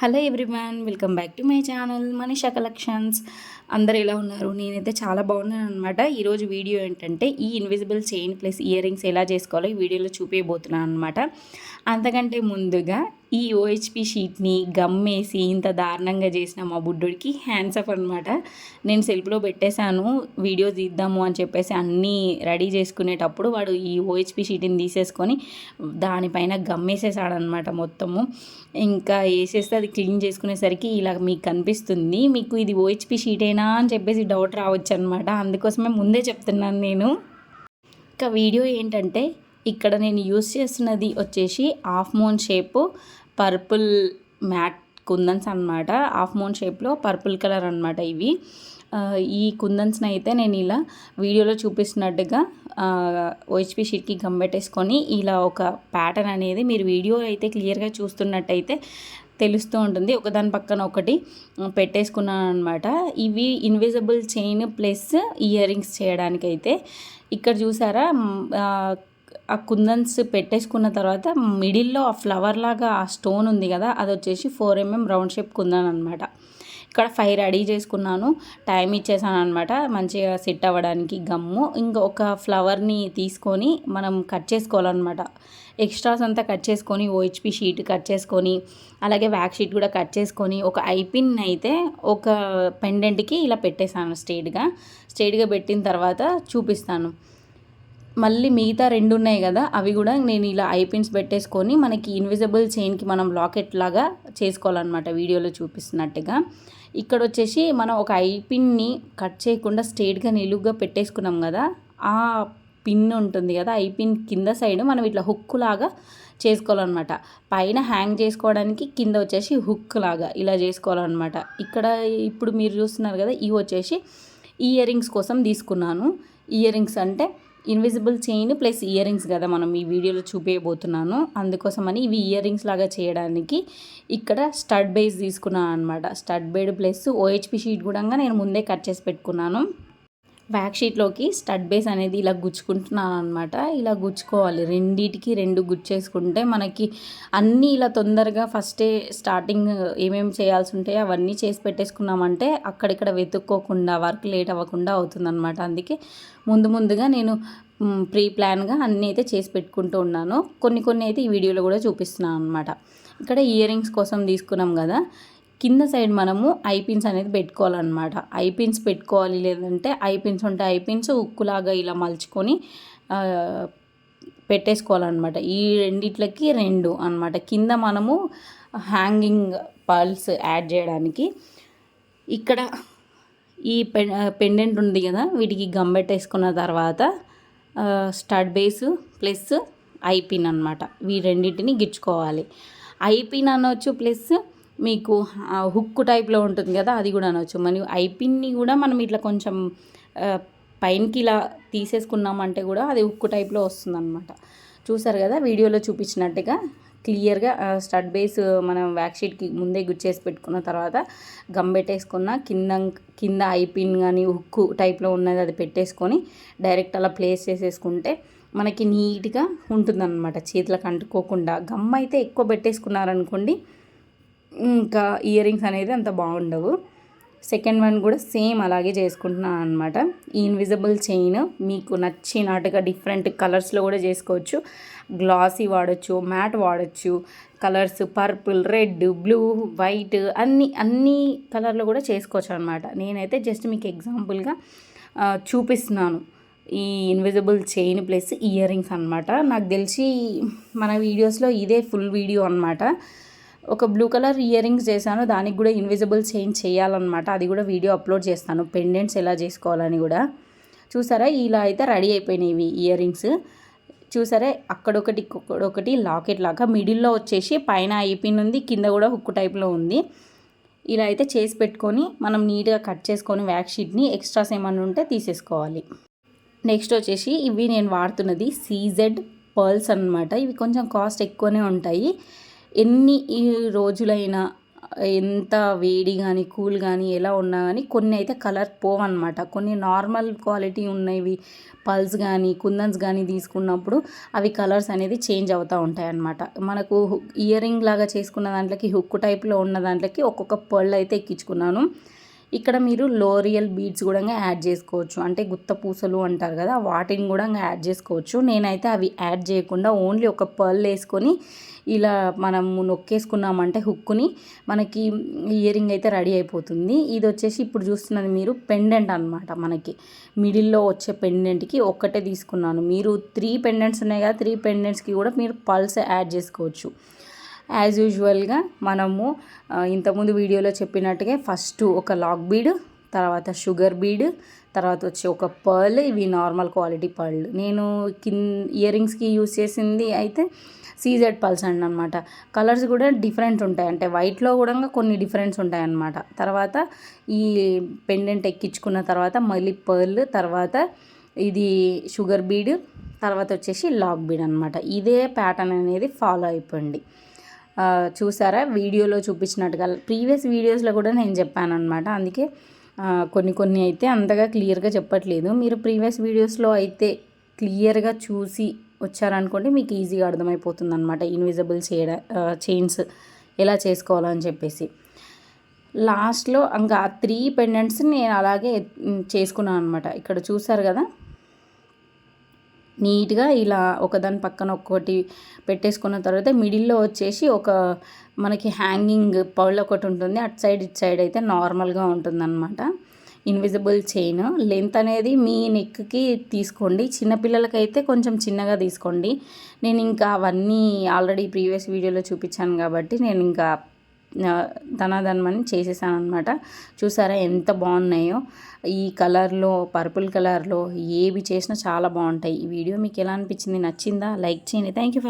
Hello everyone, welcome back to my channel Manisha collections. అందరు ఎలా ఉన్నారు? నేనైతే చాలా బాగున్నాను అనమాట. ఈరోజు వీడియో ఏంటంటే ఈ invisible chain plus ear rings ఎలా చేసుకోవాలో ఈ వీడియోలో చూపించబోతున్నాను అనమాట. అంతకంటే ముందుగా ఈ ఓహెచ్పి షీట్ని గమ్మేసి ఇంత దారుణంగా చేసిన మా బుడ్డోడికి హ్యాండ్స్ అప్ అనమాట. నేను సెల్ఫ్లో పెట్టేశాను వీడియో తీద్దాము అని చెప్పేసి అన్నీ రెడీ చేసుకునేటప్పుడు వాడు ఈ ఓహెచ్పి షీట్ని తీసేసుకొని దానిపైన గమ్మేసేసాడనమాట మొత్తము. ఇంకా వేసేస్తే అది క్లీన్ చేసుకునేసరికి ఇలా మీకు కనిపిస్తుంది. మీకు ఇది ఓహెచ్పి షీటేనా అని చెప్పేసి డౌట్ రావచ్చు అనమాట. అందుకోసమే ముందే చెప్తున్నాను నేను. ఇంకా వీడియో ఏంటంటే ఇక్కడ నేను యూస్ చేస్తున్నది వచ్చేసి half moon shape purple matte kundans అనమాట. హాఫ్ మూన్ షేప్లో పర్పుల్ కలర్ అనమాట ఇవి. ఈ కుందన్స్ని అయితే నేను ఇలా వీడియోలో చూపిస్తున్నట్టుగా ఓహెచ్పి షీట్కి గమ్మెట్టేసుకొని ఇలా ఒక ప్యాటర్న్ అనేది మీరు వీడియో అయితే క్లియర్గా చూస్తున్నట్టయితే తెలుస్తూ ఉంటుంది. ఒకదాని పక్కన ఒకటి పెట్టేసుకున్నాను అనమాట. ఇవి invisible chain plus earrings చేయడానికైతే ఇక్కడ చూసారా ఆ కుందన్స్ పెట్టేసుకున్న తర్వాత మిడిల్లో ఆ ఫ్లవర్ లాగా ఆ స్టోన్ ఉంది కదా, అది వచ్చేసి 4mm రౌండ్ షేప్ కుందన్ అనమాట. ఇక్కడ 5 రెడీ చేసుకున్నాను, టైం ఇచ్చేసాను అనమాట మంచిగా సెట్ అవ్వడానికి గమ్ము. ఇంకా ఒక ఫ్లవర్ని తీసుకొని మనం కట్ చేసుకోవాలన్నమాట. ఎక్స్ట్రాస్ అంతా కట్ చేసుకొని ఓహెచ్పి షీట్ కట్ చేసుకొని అలాగే వ్యాక్ షీట్ కూడా కట్ చేసుకొని ఒక ఐపిన్ అయితే ఒక పెండెంట్కి ఇలా పెట్టేశాను స్ట్రైట్గా పెట్టిన తర్వాత చూపిస్తాను. మళ్ళీ మిగతా 2 ఉన్నాయి కదా, అవి కూడా నేను ఇలా ఐపిన్స్ పెట్టేసుకొని మనకి ఇన్విజిబుల్ చైన్కి మనం లాకెట్ లాగా చేసుకోవాలన్నమాట వీడియోలో చూపిస్తున్నట్టుగా. ఇక్కడ వచ్చేసి మనం ఒక ఐపిన్ని కట్ చేయకుండా స్ట్రైట్గా నిలువుగా పెట్టేసుకున్నాం కదా, ఆ పిన్ ఉంటుంది కదా, ఐపిన్ కింద సైడ్ మనం ఇట్లా హుక్ లాగా చేసుకోవాలన్నమాట. పైన హ్యాంగ్ చేసుకోవడానికి కింద వచ్చేసి హుక్ లాగా ఇలా చేసుకోవాలన్నమాట. ఇక్కడ ఇప్పుడు మీరు చూస్తున్నారు కదా, ఇవి వచ్చేసి ఇయర్ రింగ్స్ కోసం తీసుకున్నాను. ఇయర్ రింగ్స్ అంటే invisible chain plus ear rings కదా మనం ఈ వీడియోలో చూపించబోతున్నాను. అందుకోసమని ఇవి ఇయర్ రింగ్స్ లాగా చేయడానికి ఇక్కడ స్టడ్ బేస్ తీసుకున్నాను అనమాట. స్టడ్ బేడ్ ప్లస్ ఓహెచ్పి షీట్ కూడా నేను ముందే కట్ చేసి పెట్టుకున్నాను. వ్యాక్ షీట్లోకి స్టడ్ బేస్ అనేది ఇలా గుచ్చుకుంటున్నాను అనమాట. ఇలా గుచ్చుకోవాలి, రెండిటికి 2 గుచ్చేసుకుంటే మనకి అన్నీ ఇలా తొందరగా ఫస్టే స్టార్టింగ్ ఏమేమి చేయాల్సి ఉంటాయో అవన్నీ చేసి పెట్టేసుకున్నామంటే అక్కడిక్కడ వెతుక్కోకుండా వర్క్ లేట్ అవ్వకుండా అవుతుందన్నమాట. అందుకే ముందుగా నేను ప్రీ ప్లాన్గా అన్నీ అయితే చేసి పెట్టుకుంటూ ఉన్నాను. కొన్ని అయితే ఈ వీడియోలో కూడా చూపిస్తున్నాను అనమాట. ఇక్కడ ఇయర్ రింగ్స్ కోసం తీసుకున్నాం కదా, కింద సైడ్ మనము ఐపిన్స్ అనేది పెట్టుకోవాలన్నమాట. ఐపిన్స్ పెట్టుకోవాలి, లేదంటే ఐపిన్స్ ఉంటే ఐపిన్స్ ఉక్కులాగా ఇలా మలుచుకొని పెట్టేసుకోవాలన్నమాట. ఈ రెండిట్లకి 2 అనమాట. కింద మనము హ్యాంగింగ్ పర్ల్స్ యాడ్ చేయడానికి ఇక్కడ ఈ పెండెంట్ ఉంది కదా, వీటికి గమ్ పెట్టేసుకున్న తర్వాత స్టడ్ బేస్ ప్లస్ ఐపిన్ అనమాట. ఈ రెండింటిని గిచ్చుకోవాలి. ఐపిన్ అనవచ్చు ప్లస్ మీకు హుక్ టైప్లో ఉంటుంది కదా, అది కూడా అనవచ్చు. మరియు ఐపిన్ని కూడా మనం ఇట్లా కొంచెం పైనకి ఇలా తీసేసుకున్నామంటే కూడా అది హుక్ టైప్లో వస్తుందన్నమాట. చూసారు కదా వీడియోలో చూపించినట్టుగా క్లియర్గా స్టడ్ బేస్ మనం వ్యాక్ షీట్కి ముందే గుచ్చేసి పెట్టుకున్న తర్వాత గమ్ పెట్టేసుకున్న కింద ఐపిన్ కానీ హుక్ టైప్లో ఉన్నది అది పెట్టేసుకొని డైరెక్ట్ అలా ప్లేస్ చేసేసుకుంటే మనకి నీట్గా ఉంటుందన్నమాట, చేతులకు అంటుకోకుండా. గమ్ అయితే ఎక్కువ పెట్టేసుకున్నారనుకోండి ఇంకా ఇయర్ రింగ్స్ అనేది అంత బాగుండవు. సెకండ్ వన్ కూడా సేమ్ అలాగే చేసుకుంటున్నాను అనమాట. ఈ ఇన్విజిబుల్ చైన్ మీకు నచ్చినట్టుగా డిఫరెంట్ కలర్స్లో కూడా చేసుకోవచ్చు. గ్లాసీ వాడచ్చు, మ్యాట్ వాడచ్చు, colours purple, red, blue, white అన్ని కలర్లో కూడా చేసుకోవచ్చు అనమాట. నేనైతే జస్ట్ మీకు ఎగ్జాంపుల్గా చూపిస్తున్నాను ఈ invisible chain plus ear rings అనమాట. నాకు తెలిసి మన వీడియోస్లో ఇదే ఫుల్ వీడియో అనమాట. ఒక బ్లూ కలర్ ఇయర్ రింగ్స్ చేశాను, దానికి కూడా ఇన్విజిబుల్ చైన్ చేయాలన్నమాట. అది కూడా వీడియో అప్లోడ్ చేస్తాను, పెండెంట్స్ ఎలా చేసుకోవాలని కూడా. చూసారా ఇలా అయితే రెడీ అయిపోయినాయి ఇయర్ రింగ్స్. చూసారా అక్కడొకటి లాకెట్ లాగా, మిడిల్లో వచ్చేసి పైన ఐపిన్ ఉంది, కింద కూడా హుక్ టైప్లో ఉంది. ఇలా అయితే చేసి పెట్టుకొని మనం నీట్గా కట్ చేసుకొని వ్యాక్ షీట్ని ఎక్స్ట్రాస్ ఏమన్నా ఉంటే తీసేసుకోవాలి. నెక్స్ట్ వచ్చేసి ఇవి నేను వాడుతున్నది సీజెడ్ పర్ల్స్ అనమాట. ఇవి కొంచెం కాస్ట్ ఎక్కువనే ఉంటాయి. ఎన్ని రోజులైనా ఎంత వేడి కానీ కూల్ కానీ ఎలా ఉన్నా కానీ కొన్ని అయితే కలర్ పోవన్నమాట. కొన్ని నార్మల్ క్వాలిటీ ఉన్నవి పల్స్ కానీ కుందన్స్ కానీ తీసుకున్నప్పుడు అవి కలర్స్ అనేది చేంజ్ అవుతూ ఉంటాయి అన్నమాట. మనకు ఇయర్ రింగ్ లాగా చేసుకున్న దాంట్లోకి హుక్ టైప్లో ఉన్న దాంట్లోకి ఒక్కొక్క పర్ల్ అయితే ఎక్కించుకున్నాను. ఇక్కడ మీరు లోరియల్ బీడ్స్ కూడా యాడ్ చేసుకోవచ్చు. అంటే గుత్త పూసలు అంటారు కదా, వాటిని కూడా యాడ్ చేసుకోవచ్చు. నేనైతే అవి యాడ్ చేయకుండా ఓన్లీ ఒక పర్ల్ వేసుకొని ఇలా మనము నొక్కేసుకున్నామంటే హుక్కుని మనకి ఇయర్ రింగ్ అయితే రెడీ అయిపోతుంది. ఇది వచ్చేసి ఇప్పుడు చూస్తున్నది మీరు పెండెంట్ అనమాట. మనకి మిడిల్లో వచ్చే పెండెంట్కి ఒక్కటే తీసుకున్నాను. మీరు 3 పెండెంట్స్ ఉన్నాయి కదా, 3 పెండెంట్స్కి కూడా మీరు పల్స్ యాడ్ చేసుకోవచ్చు. యాజ్ యూజువల్గా మనము ఇంతకుముందు వీడియోలో చెప్పినట్టుగా ఫస్ట్ ఒక లాక్ బీడ్, తర్వాత షుగర్ బీడ్, తర్వాత వచ్చి ఒక పర్ల్. ఇవి నార్మల్ క్వాలిటీ పర్ల్. నేను ఇయర్ రింగ్స్కి యూస్ చేసింది అయితే సీజెడ్ పల్స్ అండి అనమాట. కలర్స్ కూడా డిఫరెంట్ ఉంటాయి, అంటే వైట్లో కూడా కొన్ని డిఫరెన్స్ ఉంటాయి అన్నమాట. తర్వాత ఈ పెండెంట్ ఎక్కించుకున్న తర్వాత మళ్ళీ పర్ల్, తర్వాత ఇది షుగర్ బీడ్, తర్వాత వచ్చేసి లాక్ బీడ్ అనమాట. ఇదే ప్యాటర్న్ అనేది ఫాలో అయిపోండి. చూసారా వీడియోలో చూపించినట్టుగా ప్రీవియస్ వీడియోస్లో కూడా నేను చెప్పాను అనమాట. అందుకే కొన్ని అయితే అంతగా క్లియర్గా చెప్పట్లేదు. మీరు ప్రీవియస్ వీడియోస్లో అయితే క్లియర్గా చూసి వచ్చారనుకోండి, మీకు ఈజీగా అర్థమైపోతుంది అనమాట ఇన్విజిబుల్ చైన్స్ ఎలా చేసుకోవాలని చెప్పేసి. లాస్ట్లో ఇంకా 3 పెండెంట్స్ నేను అలాగే చేసుకున్నాను అనమాట. ఇక్కడ చూసారు కదా, నీట్గా ఇలా ఒకదాని పక్కన ఒక్కొక్కటి పెట్టేసుకున్న తర్వాత మిడిల్లో వచ్చేసి ఒక మనకి హ్యాంగింగ్ పౌల్ ఒకటి ఉంటుంది. అటు సైడ్ ఇటు సైడ్ అయితే నార్మల్గా ఉంటుందన్నమాట. ఇన్విజిబుల్ చైన్ లెంత్ అనేది మీ నెక్కి తీసుకోండి. చిన్నపిల్లలకైతే కొంచెం చిన్నగా తీసుకోండి. నేను ఇంకా అవన్నీ ఆల్రెడీ ప్రీవియస్ వీడియోలో చూపించాను కాబట్టి నేను ఇంకా ధనాధనమని చేసేసాను అనమాట. చూసారా ఎంత బాగున్నాయో. ఈ కలర్లో, పర్పుల్ కలర్లో ఏవి చేసినా చాలా బాగుంటాయి. ఈ వీడియో మీకు ఎలా అనిపించింది, నచ్చిందా? లైక్ చేయండి. Thank you.